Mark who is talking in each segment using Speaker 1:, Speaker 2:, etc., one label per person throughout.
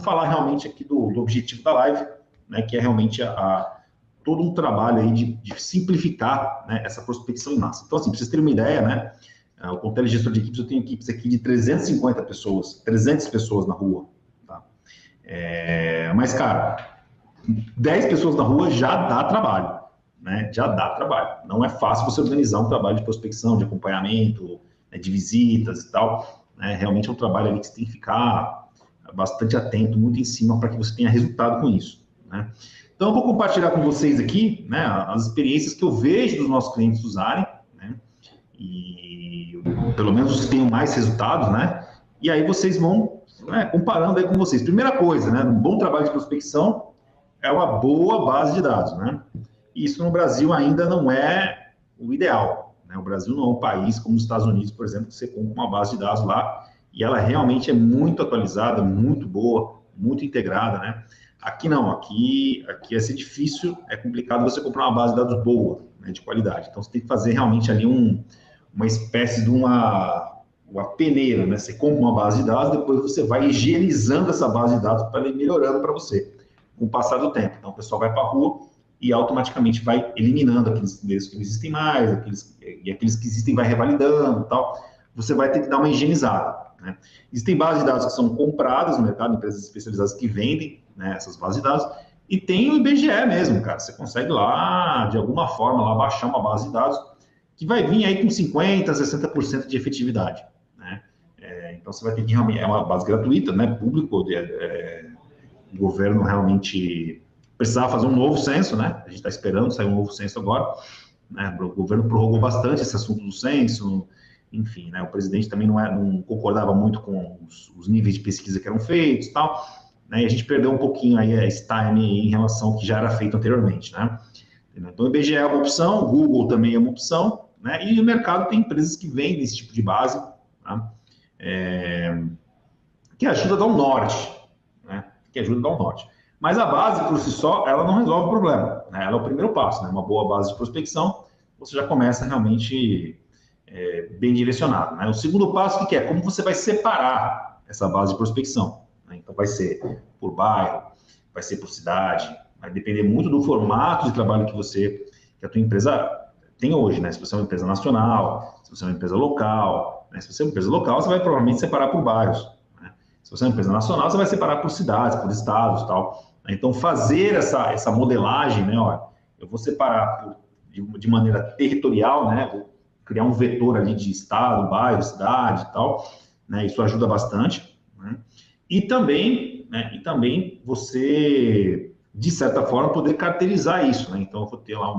Speaker 1: falar realmente aqui do objetivo da live, né, que é realmente todo um trabalho aí de simplificar, né, essa prospecção em massa. Então, assim, para vocês terem uma ideia, né, o Contele Gestor de Equipes, eu tenho equipes aqui de 350 pessoas, 300 pessoas na rua, tá? Mas, cara, 10 pessoas na rua já dá trabalho, né? Já dá trabalho. Não é fácil você organizar um trabalho de prospecção, de acompanhamento, né, de visitas e tal, né? Realmente é um trabalho ali que você tem que ficar bastante atento, muito em cima, para que você tenha resultado com isso, né? Então, eu vou compartilhar com vocês aqui, né, as experiências que eu vejo dos nossos clientes usarem, né, e pelo menos os que tenham mais resultados, né, e aí vocês vão, né, comparando aí com vocês. Primeira coisa, né, um bom trabalho de prospecção é uma boa base de dados, né, e isso no Brasil ainda não é o ideal, né, o Brasil não é um país como os Estados Unidos, por exemplo, que você compra uma base de dados lá e ela realmente é muito atualizada, muito boa, muito integrada, né. Aqui não, aqui vai ser difícil, é complicado você comprar uma base de dados boa, né, de qualidade. Então, você tem que fazer realmente ali uma espécie de uma peneira, né? Você compra uma base de dados, depois você vai higienizando essa base de dados para ela ir melhorando para você, com o passar do tempo. Então, o pessoal vai para a rua e automaticamente vai eliminando aqueles que não existem mais, aqueles que existem vai revalidando e tal. Você vai ter que dar uma higienizada, né? Existem bases de dados que são compradas no mercado, empresas especializadas que vendem, né, essas bases de dados, e tem o IBGE mesmo, cara. Você consegue lá, de alguma forma, lá baixar uma base de dados que vai vir aí com 50%, 60% de efetividade, né? Então você vai ter que realmente, é uma base gratuita, né, público, o governo realmente precisava fazer um novo censo, né? A gente está esperando sair um novo censo agora, né? O governo prorrogou bastante esse assunto do censo, enfim, né? O presidente também não concordava muito com os níveis de pesquisa que eram feitos e tal, né? E a gente perdeu um pouquinho aí esse time em relação ao que já era feito anteriormente, né? Então, o IBGE é uma opção, o Google também é uma opção, né? E no mercado tem empresas que vendem esse tipo de base, tá? Que ajuda a dar um norte, né? Que ajuda a dar um norte. Mas a base, por si só, ela não resolve o problema, né? Ela é o primeiro passo, né? Uma boa base de prospecção, você já começa realmente bem direcionado, né? O segundo passo, o que é? Como você vai separar essa base de prospecção, né? Então, vai ser por bairro, vai ser por cidade, vai depender muito do formato de trabalho que a tua empresa tem hoje, né? Se você é uma empresa nacional, se você é uma empresa local, né? Se você é uma empresa local, você vai provavelmente separar por bairros, né? Se você é uma empresa nacional, você vai separar por cidades, por estados, tal. Então, fazer essa modelagem, né? Ó, eu vou separar de maneira territorial, né? Vou criar um vetor ali de estado, bairro, cidade e tal, né? Isso ajuda bastante, né? E também você, de certa forma, poder carteirizar isso, né? Então, eu vou ter lá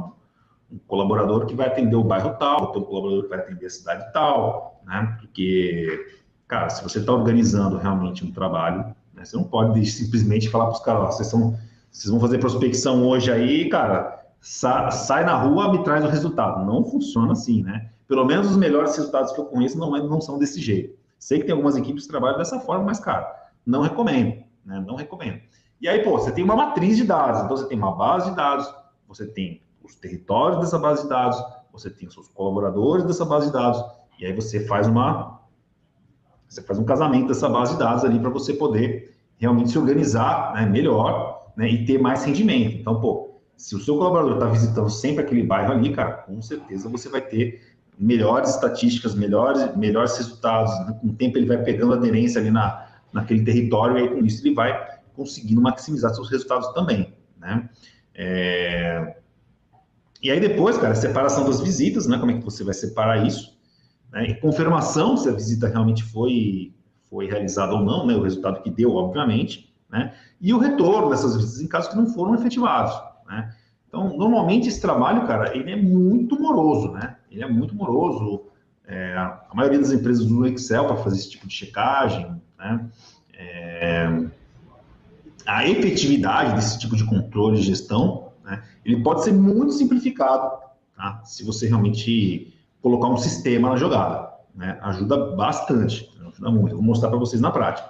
Speaker 1: um colaborador que vai atender o bairro tal, vou ter um colaborador que vai atender a cidade tal, né? Porque, cara, se você está organizando realmente um trabalho, né, você não pode simplesmente falar para os caras, ó, vocês vão fazer prospecção hoje aí, cara, sai na rua, me traz o resultado. Não funciona assim, né? Pelo menos os melhores resultados que eu conheço não são desse jeito. Sei que tem algumas equipes que trabalham dessa forma, mas, cara, não recomendo, né? Não recomendo. E aí, pô, você tem uma matriz de dados, então você tem uma base de dados, você tem os territórios dessa base de dados, você tem os seus colaboradores dessa base de dados, e aí você faz um casamento dessa base de dados ali para você poder realmente se organizar, né, melhor, né, e ter mais rendimento. Então, pô, se o seu colaborador está visitando sempre aquele bairro ali, cara, com certeza você vai ter melhores estatísticas, melhores resultados. Com o tempo ele vai pegando aderência ali naquele território e aí com isso ele vai conseguindo maximizar seus resultados também, né? E aí depois, cara, separação das visitas, né? Como é que você vai separar isso? Né? E confirmação se a visita realmente foi realizada ou não, né? O resultado que deu, obviamente, né? E o retorno dessas visitas em casos que não foram efetivados, né? Então, normalmente esse trabalho, cara, ele é muito moroso, né? Ele é muito moroso. A maioria das empresas usa o Excel para fazer esse tipo de checagem, né? A efetividade desse tipo de controle de gestão, né, ele pode ser muito simplificado, tá? Se você realmente colocar um sistema na jogada, né? Ajuda bastante, ajuda muito. Vou mostrar para vocês na prática.